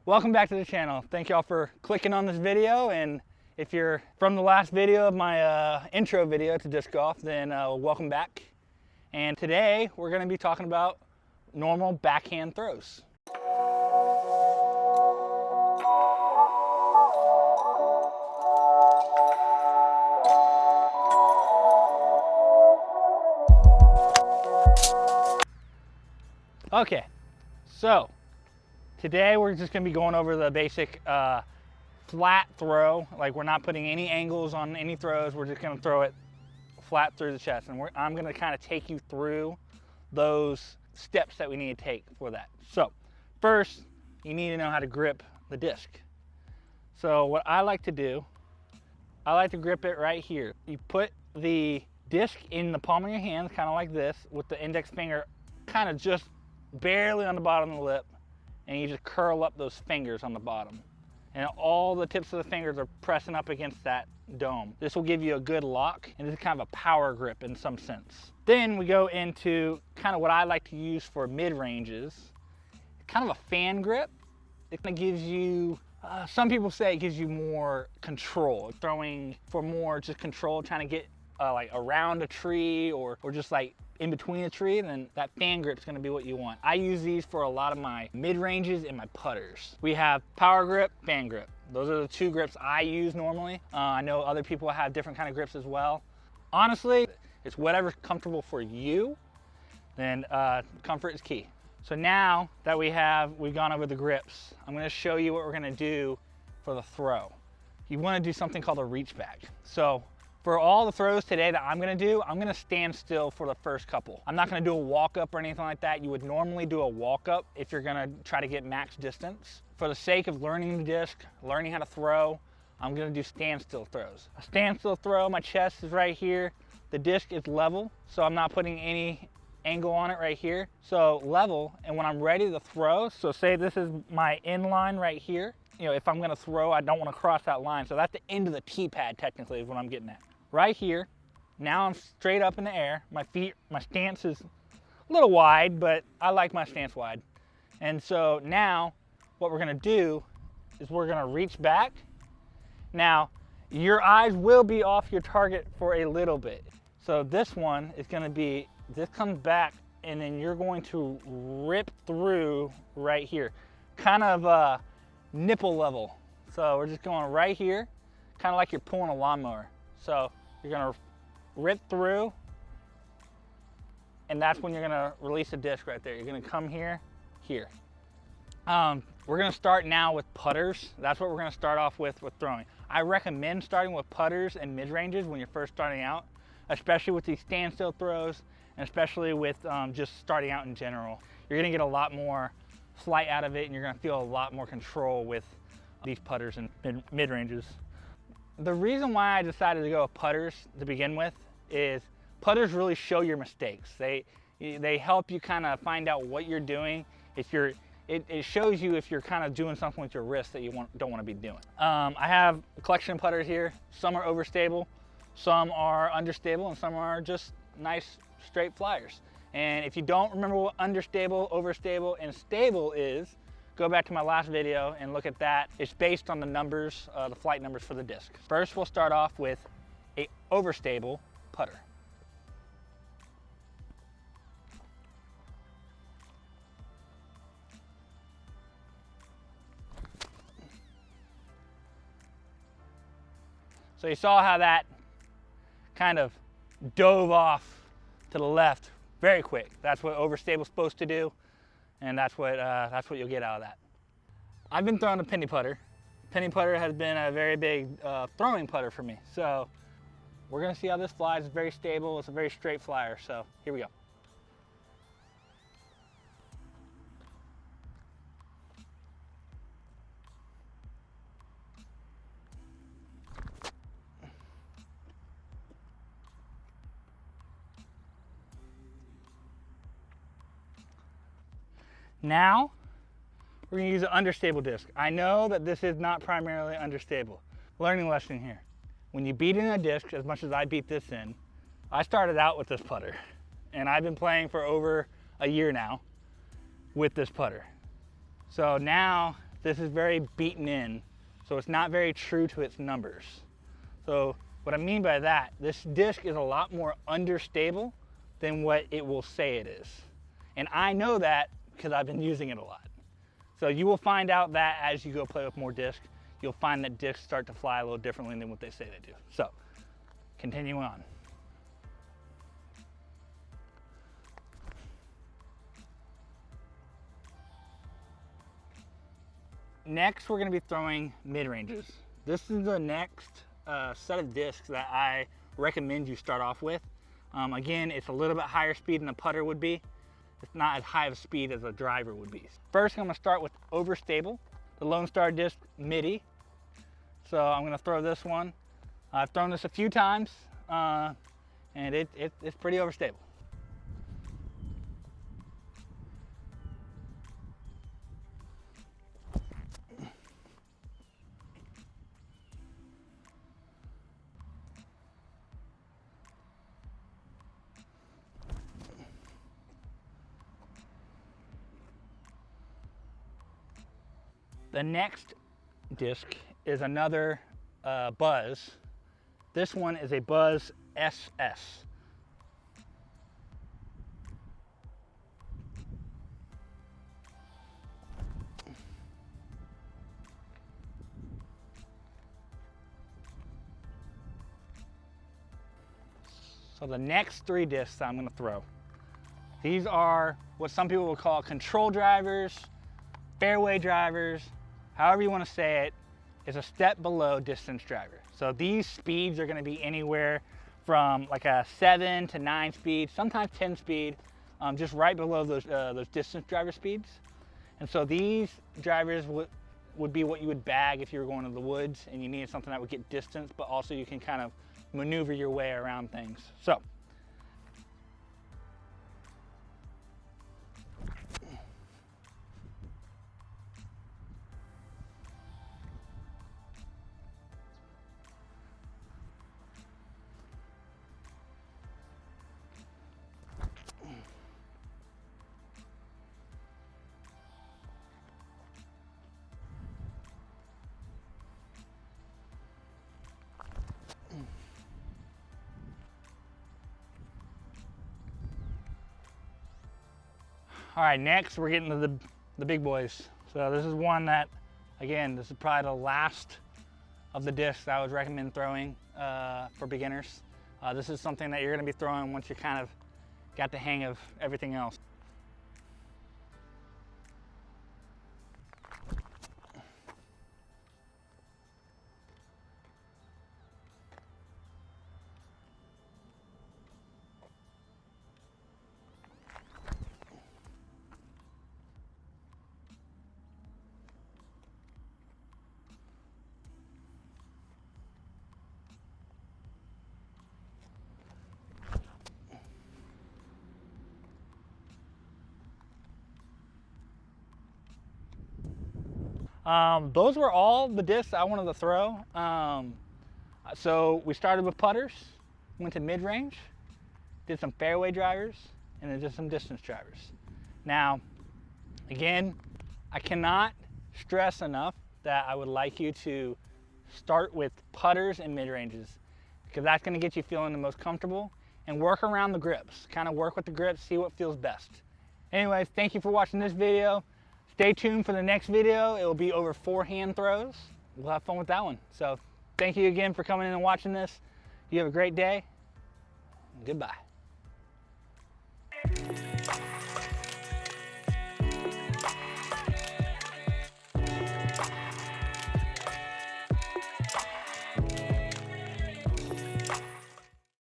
Welcome back to the channel. Thank y'all for clicking on this video, and if you're from the last video of my intro video to disc golf, then welcome back. And today we're going to be talking about normal backhand throws. Okay, so today we're just going to be going over the basic flat throw. Like, we're not putting any angles on any throws. We're just going to throw it flat through the chest, and I'm going to kind of take you through those steps that we need to take for that. So first, you need to know how to grip the disc. So what I like to do, I like to grip it right here. You put the disc in the palm of your hands, kind of like this, with the index finger kind of just barely on the bottom of the lip, and you just curl up those fingers on the bottom. And all the tips of the fingers are pressing up against that dome. This will give you a good lock, and this is kind of a power grip in some sense. Then we go into kind of what I like to use for mid-ranges, kind of a fan grip. It kind of gives you, some people say it gives you more control, throwing for more just control, trying to get like around a tree or just like in between a tree, then that fan grip is going to be what you want. I use these for a lot of my mid-ranges and my putters. We have power grip, fan grip. Those are the two grips I use normally. I know other people have different kind of grips as well. Honestly, it's whatever's comfortable for you, then comfort is key. So now that we've gone over the grips, I'm going to show you what we're going to do for the throw. You want to do something called a reach back. So for all the throws today that I'm gonna do, I'm gonna stand still for the first couple. I'm not gonna do a walk up or anything like that. You would normally do a walk up if you're gonna try to get max distance. For the sake of learning the disc, learning how to throw, I'm gonna do standstill throws. A standstill throw, my chest is right here. The disc is level, so I'm not putting any angle on it right here. So level, and when I'm ready to throw, so say this is my in line right here. You know, if I'm gonna throw, I don't wanna cross that line. So that's the end of the tee pad technically is what I'm getting at. Right here, now I'm straight up in the air. My stance is a little wide, but I like my stance wide. And so now what we're gonna do is we're gonna reach back. Now, your eyes will be off your target for a little bit. So this one is gonna be, this comes back, and then you're going to rip through right here. Kind of nipple level. So we're just going right here, kind of like you're pulling a lawnmower. So you're gonna rip through, and that's when you're gonna release the disc right there. You're gonna come here. We're gonna start now with putters. That's what we're gonna start off with throwing. I recommend starting with putters and mid-ranges when you're first starting out, especially with these standstill throws, and especially with just starting out in general. You're gonna get a lot more flight out of it, and you're gonna feel a lot more control with these putters and mid-ranges. The reason why I decided to go with putters to begin with is putters really show your mistakes. They help you kind of find out what you're doing. It shows you if you're kind of doing something with your wrist that you don't want to be doing. I have a collection of putters here. Some are overstable, some are understable, and some are just nice straight flyers. And if you don't remember what understable, overstable, and stable is, go back to my last video and look at that. It's based on the numbers, the flight numbers for the disc. First, we'll start off with a overstable putter. So you saw how that kind of dove off to the left very quick. That's what overstable is supposed to do. And that's what you'll get out of that. I've been throwing a penny putter. Penny putter has been a very big throwing putter for me. So we're gonna see how this flies. It's very stable. It's a very straight flyer. So here we go. Now, we're gonna use an understable disc. I know that this is not primarily understable. Learning lesson here. When you beat in a disc, as much as I beat this in, I started out with this putter, and I've been playing for over a year now with this putter. So now this is very beaten in, so it's not very true to its numbers. So what I mean by that, this disc is a lot more understable than what it will say it is. And I know that because I've been using it a lot. So you will find out that as you go play with more discs, you'll find that discs start to fly a little differently than what they say they do. So, continuing on. Next, we're going to be throwing mid-ranges. This is the next set of discs that I recommend you start off with. Again, it's a little bit higher speed than a putter would be. It's not as high of a speed as a driver would be. First, I'm going to start with Overstable, the Lone Star Disc MIDI. So I'm going to throw this one. I've thrown this a few times, and it's pretty overstable. The next disc is another Buzz. This one is a Buzz SS. So the next three discs I'm going to throw, these are what some people will call control drivers, fairway drivers, however you want to say it, is a step below distance driver. So these speeds are going to be anywhere from like a 7 to 9 speed, sometimes 10 speed, just right below those distance driver speeds. And so these drivers would be what you would bag if you were going to the woods and you needed something that would get distance, but also you can kind of maneuver your way around things. So all right, next we're getting to the big boys. So this is one that, again, this is probably the last of the discs I would recommend throwing for beginners. This is something that you're gonna be throwing once you kind of got the hang of everything else. Those were all the discs I wanted to throw. So we started with putters, went to mid-range, did some fairway drivers, and then did some distance drivers. Now, again, I cannot stress enough that I would like you to start with putters and mid-ranges, because that's going to get you feeling the most comfortable, and work around the grips. Kind of work with the grips, see what feels best. Anyways, thank you for watching this video. Stay tuned for the next video. It will be over forehand throws. We'll have fun with that one. So thank you again for coming in and watching this. You have a great day. Goodbye.